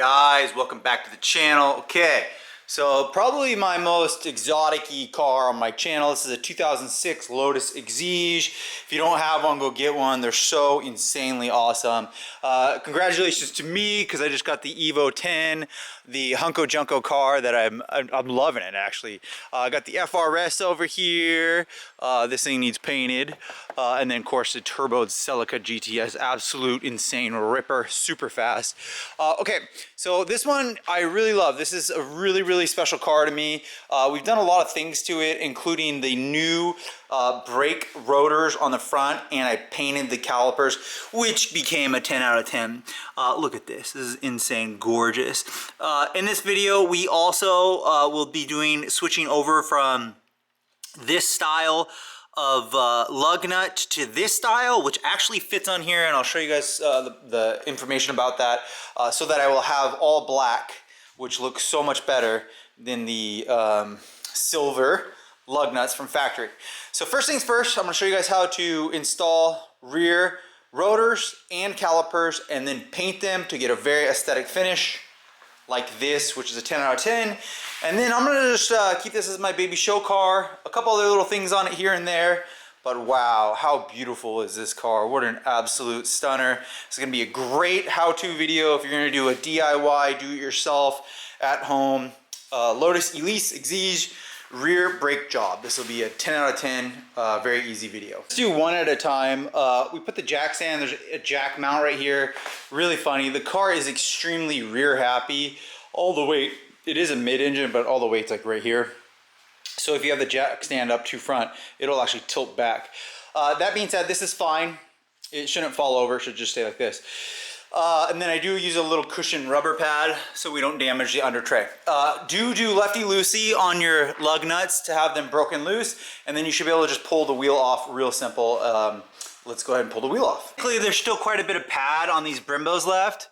guys? Welcome back to the channel. Okay, so probably my most exotic-y car on my channel. This is a 2006 Lotus Exige. If you don't have one, go get one. They're so insanely awesome. Congratulations to me because I just got the Evo 10, the Hunko Junko car that I'm loving it actually. I got the FRS over here. This thing needs painted. And then of course the turboed CELICA GTS, absolute insane ripper, super fast. Okay, so this one I really love. This is a really special car to me. We've done a lot of things to it, including the new brake rotors on the front, and I painted the calipers, which became a 10 out of 10. Look at this. This is insane, gorgeous. In this video, we also will be switching over from this style of lug nut to this style, which actually fits on here, and I'll show you guys the information about that, so that I will have all black, which looks so much better than the silver lug nuts from factory. So first things first, I'm going to show you guys how to install rear rotors and calipers and then paint them to get a very aesthetic finish like this, which is a 10 out of 10. And then I'm gonna just keep this as my baby show car. A couple other little things on it here and there. But wow, how beautiful is this car? What an absolute stunner. It's gonna be a great how-to video if you're gonna do a DIY, do-it-yourself at home Lotus ELISE Exige rear brake job. This will be a 10 out of 10, very easy video. Let's do one at a time. We put the jack stand, there's a jack mount right here. Really funny. The car is extremely rear happy. All the weight, it is a mid-engine, but all the weight's like right here. So if you have the jack stand up to front, it'll actually tilt back. That being said, this is fine. It shouldn't fall over, it should just stay like this. And then I do use a little cushion rubber pad so we don't damage the under tray. Do lefty-loosey on your lug nuts to have them broken loose, and then you should be able to just pull the wheel off real simple. Let's go ahead and pull the wheel off. Luckily, there's still quite a bit of pad on these Brimbos left,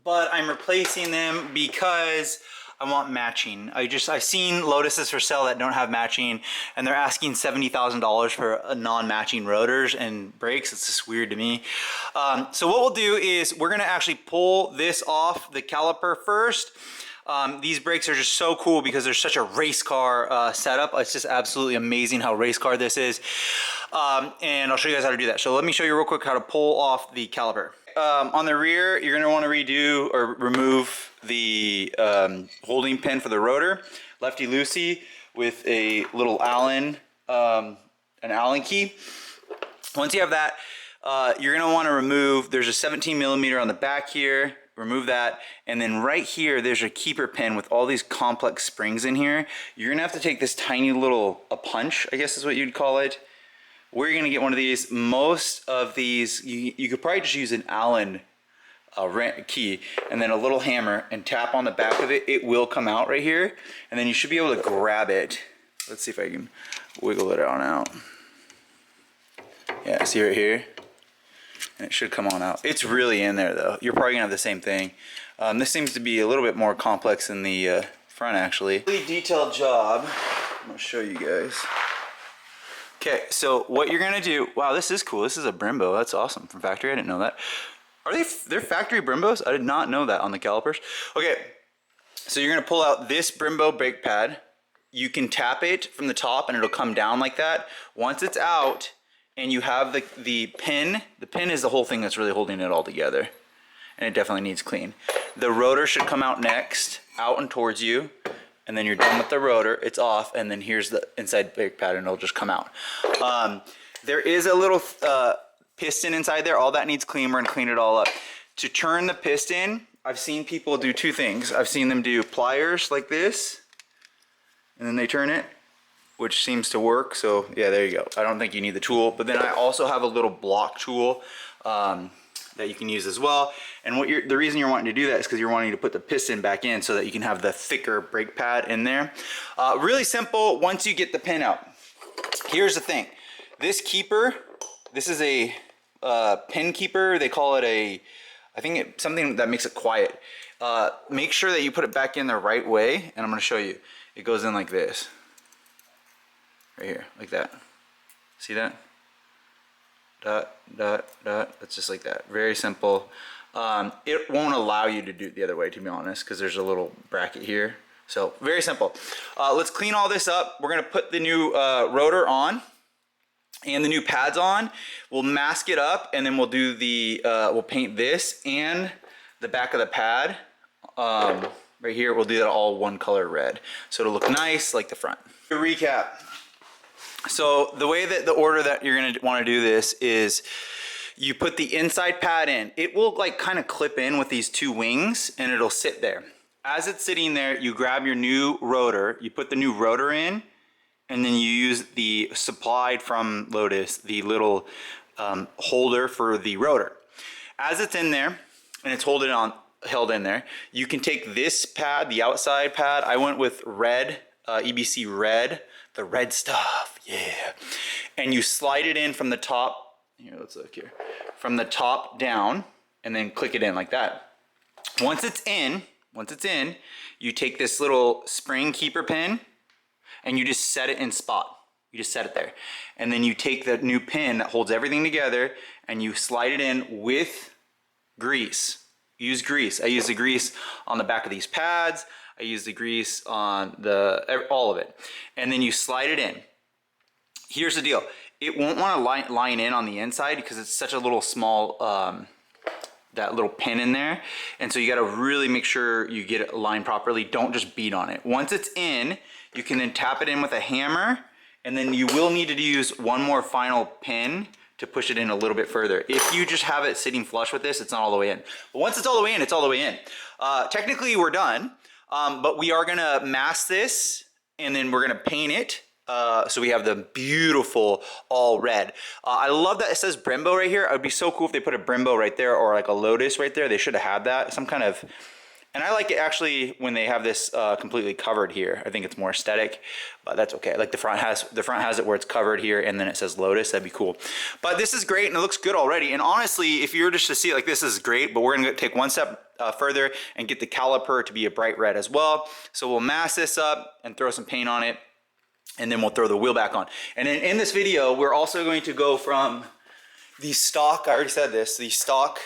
but I'm replacing them because I want matching. I've seen Lotuses for sale that don't have matching, and they're asking $70,000 for non-matching rotors and brakes. It's just weird to me. So what we'll do is we're gonna actually pull this off the caliper first. These brakes are just so cool because they're such a race car setup. It's just absolutely amazing how race car this is. And I'll show you guys how to do that. So let me show you real quick how to pull off the caliper. On the rear, you're going to want to redo or remove the holding pin for the rotor, lefty-loosey, with a little Allen, an Allen key. Once you have that, you're going to want to remove, there's a 17 millimeter on the back here, remove that, and then right here there's a keeper pin with all these complex springs in here. You're going to have to take this tiny little, a punch, I guess is what you'd call it. We're going to get one of these. Most of these, you could probably just use an Allen key and then a little hammer and tap on the back of it. It will come out right here, and then you should be able to grab it. Let's see if I can wiggle it on out. Yeah, see right here? And it should come on out. It's really in there though. You're probably going to have the same thing. This seems to be a little bit more complex than the front actually. Really detailed job. I'm going to show you guys. Okay, so what you're gonna do, wow, this is cool. This is a Brembo, that's awesome, from factory, I didn't know that. They're factory Brembos? I did not know that on the calipers. Okay, so you're gonna pull out this Brembo brake pad. You can tap it from the top and it'll come down like that. Once it's out and you have the pin is the whole thing that's really holding it all together. And it definitely needs clean. The rotor should come out next, out and towards you. And then you're done with the rotor, it's off, and then here's the inside brake pad and it'll just come out. There is a little piston inside there. All that needs clean. We're gonna clean it all up. To turn the piston, I've seen people do two things. I've seen them do pliers like this, and then they turn it, which seems to work. So yeah, there you go. I don't think you need the tool, but then I also have a little block tool that you can use as well. And the reason you're wanting to do that is because you're wanting to put the piston back in so that you can have the thicker brake pad in there. Really simple once you get the pin out. Here's the thing. This keeper, this is a pin keeper. They call it I think it's something that makes it quiet. Make sure that you put it back in the right way, and I'm gonna show you. It goes in like this. Right here, like that. See that? Dot, dot, dot. It's just like that. Very simple. It won't allow you to do it the other way, to be honest, because there's a little bracket here. So very simple. Let's clean all this up. We're gonna put the new rotor on and the new pads on. We'll mask it up, and then we'll do the, we'll paint this and the back of the pad. Right here, we'll do that all one color red. So it'll look nice like the front. To recap. So the way that the order that you're gonna wanna do this is you put the inside pad in. It will like kind of clip in with these two wings and it'll sit there. As it's sitting there, you grab your new rotor, you put the new rotor in, and then you use the supplied from Lotus, the little holder for the rotor. As it's in there and it's held in there, you can take this pad, the outside pad. I went with red, EBC red, the red stuff, yeah. And you slide it in from the top. Here, let's look here. From the top down, and then click it in like that. Once it's in, you take this little spring keeper pin and you just set it in spot. You just set it there. And then you take the new pin that holds everything together and you slide it in with grease. Use grease. I use the grease on the back of these pads. I use the grease on all of it. And then you slide it in. Here's the deal. It won't want to line in on the inside because it's such a little small, that little pin in there. And so you got to really make sure you get it aligned properly. Don't just beat on it. Once it's in, you can then tap it in with a hammer, and then you will need to use one more final pin to push it in a little bit further. If you just have it sitting flush with this, it's not all the way in. But once it's all the way in, it's all the way in. Technically we're done, but we are gonna mask this and then we're gonna paint it. So we have the beautiful all red. I love that it says Brembo right here. It would be so cool if they put a Brembo right there or like a Lotus right there. They should have had that. Some kind of, and I like it actually when they have this completely covered here. I think it's more aesthetic, but that's okay. Like the front has it where it's covered here and then it says Lotus. That'd be cool. But this is great and it looks good already. And honestly, if you were just to see it like this is great, but we're gonna take one step further and get the caliper to be a bright red as well. So we'll mask this up and throw some paint on it. And then we'll throw the wheel back on. And then in this video, we're also going to go from the stock, I already said this, the stock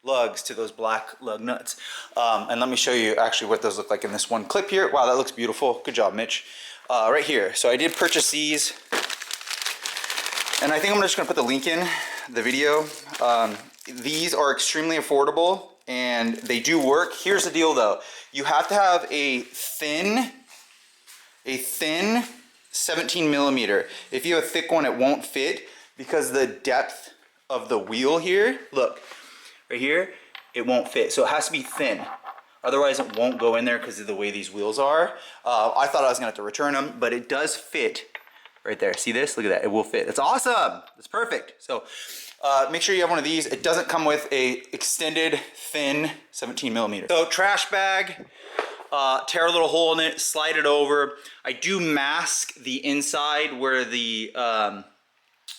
lugs to those black lug nuts. And let me show you actually what those look like in this one clip here. Wow, that looks beautiful. Good job, Mitch. Right here. So I did purchase these. And I think I'm just gonna put the link in the video. These are extremely affordable and they do work. Here's the deal though. You have to have a thin 17 millimeter. If you have a thick one, it won't fit because the depth of the wheel here, look, right here, it won't fit. So it has to be thin. Otherwise it won't go in there because of the way these wheels are. I thought I was gonna have to return them, but it does fit right there. See this? Look at that, it will fit. It's awesome, it's perfect. So make sure you have one of these. It doesn't come with a extended thin 17 millimeter. So trash bag, tear a little hole in it, slide it over. I do mask the inside where the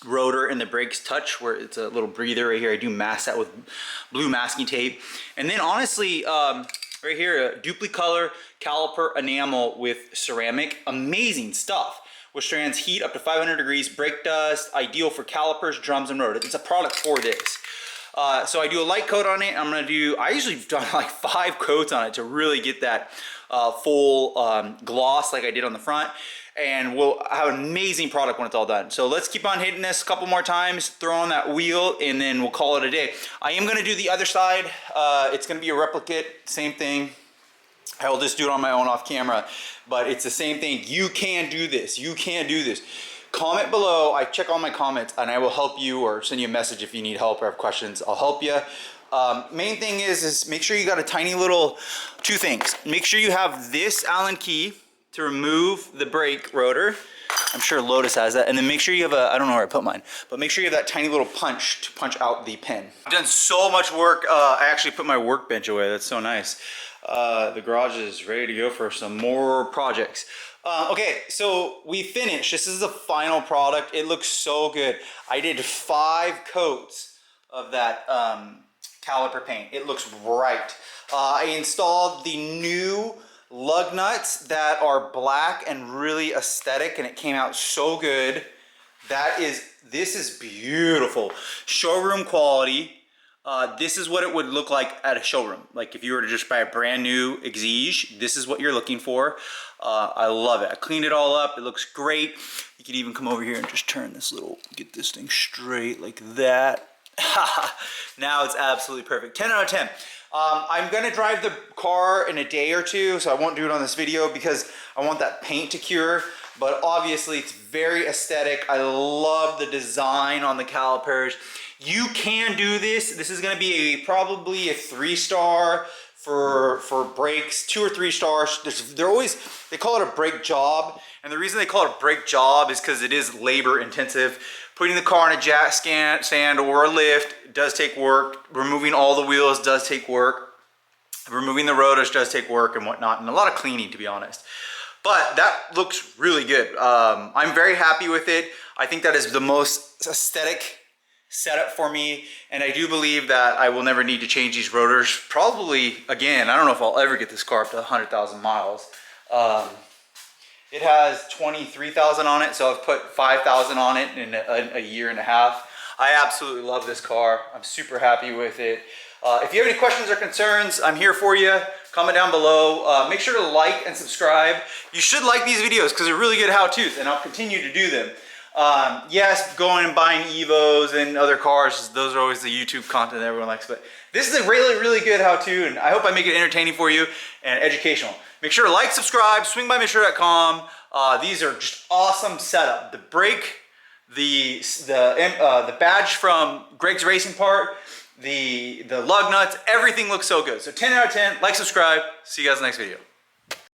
rotor and the brakes touch, where it's a little breather right here. I do mask that with blue masking tape. And then honestly, right here, a Duplicolor caliper enamel with ceramic. Amazing stuff. Withstands heat up to 500 degrees, brake dust, ideal for calipers, drums, and rotors. It's a product for this. So I do a light coat on it. I usually have done like 5 coats on it to really get that full gloss like I did on the front. And we'll have an amazing product when it's all done. So let's keep on hitting this a couple more times, throw on that wheel, and then we'll call it a day. I am gonna do the other side. It's gonna be a replicate, same thing. I will just do it on my own off camera, but it's the same thing. You can do this, you can do this. Comment below, I check all my comments and I will help you or send you a message if you need help or have questions, I'll help you. Main thing is make sure you got a tiny little, 2 things. Make sure you have this Allen key to remove the brake rotor. I'm sure Lotus has that. And then make sure you have I don't know where I put mine, but make sure you have that tiny little punch to punch out the pin. I've done so much work. I actually put my workbench away. That's so nice. The garage is ready to go for some more projects. Okay, so we finished. This is the final product. It looks so good. I did 5 coats of that caliper paint. It looks bright. I installed the new lug nuts that are black and really aesthetic, and it came out so good. This is beautiful. Showroom quality. this is what it would look like at a showroom. Like if you were to just buy a brand new Exige, this is what you're looking for. I love it. I cleaned it all up. It looks great. You could even come over here and just turn this little, get this thing straight like that. Now it's absolutely perfect. 10 out of 10. I'm gonna drive the car in a day or two, so I won't do it on this video because I want that paint to cure. But obviously it's very aesthetic. I love the design on the calipers. You can do this. This is gonna be probably a 3-star for brakes, 2 or 3 stars. They call it a brake job. And the reason they call it a brake job is because it is labor intensive. Putting the car in a jack stand or a lift does take work. Removing all the wheels does take work. Removing the rotors does take work and whatnot, and a lot of cleaning, to be honest. But that looks really good. I'm very happy with it. I think that is the most aesthetic setup for me, and I do believe that I will never need to change these rotors. Probably, again, I don't know if I'll ever get this car up to 100,000 miles. It has 23,000 on it, so I've put 5,000 on it in a year and a half. I absolutely love this car. I'm super happy with it. If you have any questions or concerns, I'm here for you. Comment down below. Make sure to like and subscribe. You should like these videos because they're really good how-tos, and I'll continue to do them. Yes, going and buying Evos and other cars, those are always the YouTube content that everyone likes, but this is a really, really good how-to, and I hope I make it entertaining for you and educational. Make sure to like, subscribe, swingbymitch.com. These are just awesome setup. The brake, the badge from Greg's Racing Part, the lug nuts, everything looks so good. So 10 out of 10, like, subscribe. See you guys in the next video.